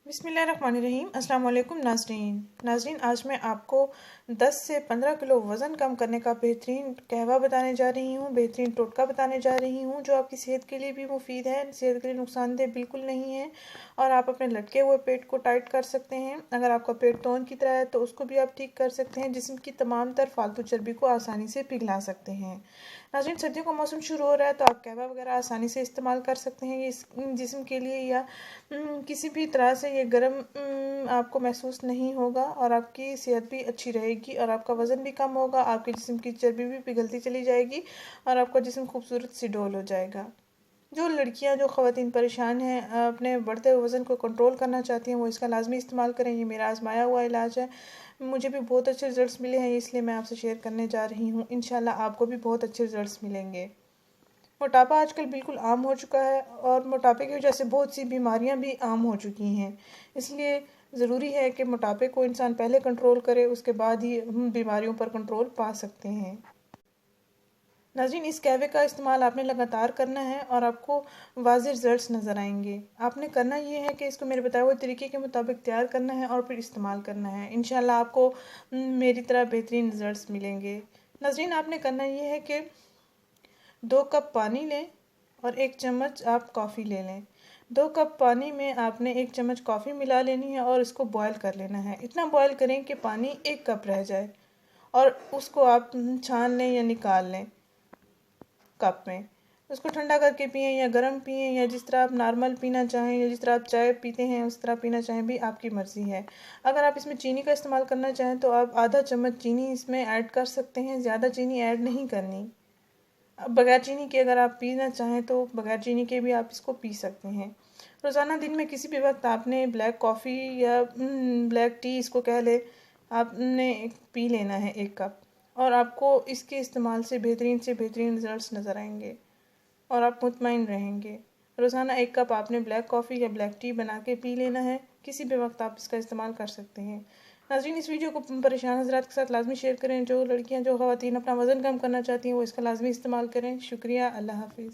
बिस्मिल्लाहिर्रहमानिर्रहीम। अस्सलाम वालेकुम नाज़रीन, आज मैं आपको 10 से 15 किलो वज़न कम करने का बेहतरीन कहवा बताने जा रही हूँ, बेहतरीन टोटका बताने जा रही हूँ जो आपकी सेहत के लिए भी मुफीद है, सेहत के लिए नुकसानदेह बिल्कुल नहीं है और आप अपने लटके हुए पेट को टाइट कर सकते हैं। अगर आपका पेट तौन की तरह है तो उसको भी आप ठीक कर सकते हैं। जिस्म की तमाम तर फालतू चर्बी को आसानी से पिघला सकते हैं। नाज़रीन, सर्दियों का मौसम शुरू हो रहा है तो आप कहवा वगैरह आसानी से इस्तेमाल कर सकते हैं। इस जिस्म के लिए या किसी भी तरह से ये गर्म आपको महसूस नहीं होगा और आपकी सेहत भी अच्छी रहेगी और आपका वज़न भी कम होगा, आपके जिस्म की चर्बी भी पिघलती चली जाएगी और आपका जिस्म खूबसूरत सी डोल हो जाएगा। जो लड़कियां, जो ख़वातीन परेशान हैं, अपने बढ़ते हुए वज़न को कंट्रोल करना चाहती हैं, वो इसका लाजमी इस्तेमाल करें। ये मेरा आजमाया हुआ इलाज है, मुझे भी बहुत अच्छे रिज़ल्ट्स मिले हैं, इसलिए मैं आपसे शेयर करने जा रही हूँ। इंशाल्लाह आपको भी बहुत अच्छे रिज़ल्ट्स मिलेंगे। मोटापा आजकल बिल्कुल आम हो चुका है और मोटापे की वजह से बहुत सी बीमारियां भी आम हो चुकी हैं। इसलिए ज़रूरी है कि मोटापे को इंसान पहले कंट्रोल करे, उसके बाद ही हम बीमारियों पर कंट्रोल पा सकते हैं। नाज़रीन, इस कहवे का इस्तेमाल आपने लगातार करना है और आपको वाज़िह रिज़ल्ट्स नज़र आएंगे। आपने करना ये है कि इसको मेरे बताए हुए तरीके के मुताबिक तैयार करना है और फिर इस्तेमाल करना है। इंशाल्लाह आपको मेरी तरह बेहतरीन रिज़ल्ट्स मिलेंगे। नाज़रीन, आपने करना ये है कि 2 कप पानी लें और 1 चम्मच आप कॉफ़ी ले लें। 2 कप पानी में आपने 1 चम्मच कॉफ़ी मिला लेनी है और इसको बॉयल कर लेना है। इतना बॉयल करें कि पानी 1 कप रह जाए और उसको आप छान लें या निकाल लें कप में। उसको ठंडा करके पिएं या गर्म पिएं या जिस तरह आप नॉर्मल पीना चाहें या जिस तरह आप चाय पीते हैं उस तरह पीना चाहें, भी आपकी मर्ज़ी है। अगर आप इसमें चीनी का इस्तेमाल करना चाहें तो आप आधा चम्मच चीनी इसमें ऐड कर सकते हैं, ज़्यादा चीनी ऐड नहीं करनी। अब बगैर चीनी के अगर आप पीना चाहें तो बगैर चीनी के भी आप इसको पी सकते हैं। रोज़ाना दिन में किसी भी वक्त आपने ब्लैक कॉफ़ी या ब्लैक टी, इसको कह ले, आपने पी लेना है 1 कप और आपको इसके इस्तेमाल से बेहतरीन रिज़ल्ट्स नज़र आएंगे और आप मुतमईन रहेंगे। रोज़ाना 1 कप आपने ब्लैक कॉफ़ी या ब्लैक टी बना के पी लेना है, किसी भी वक्त आप इसका इस्तेमाल कर सकते हैं। नाज़रीन, इस वीडियो को परेशान हज़रात के साथ लाजमी शेयर करें। जो लड़कियां, जो ख़वातीन अपना वज़न कम करना चाहती हैं वो इसका लाजमी इस्तेमाल करें। शुक्रिया। अल्लाह हाफ़िज़।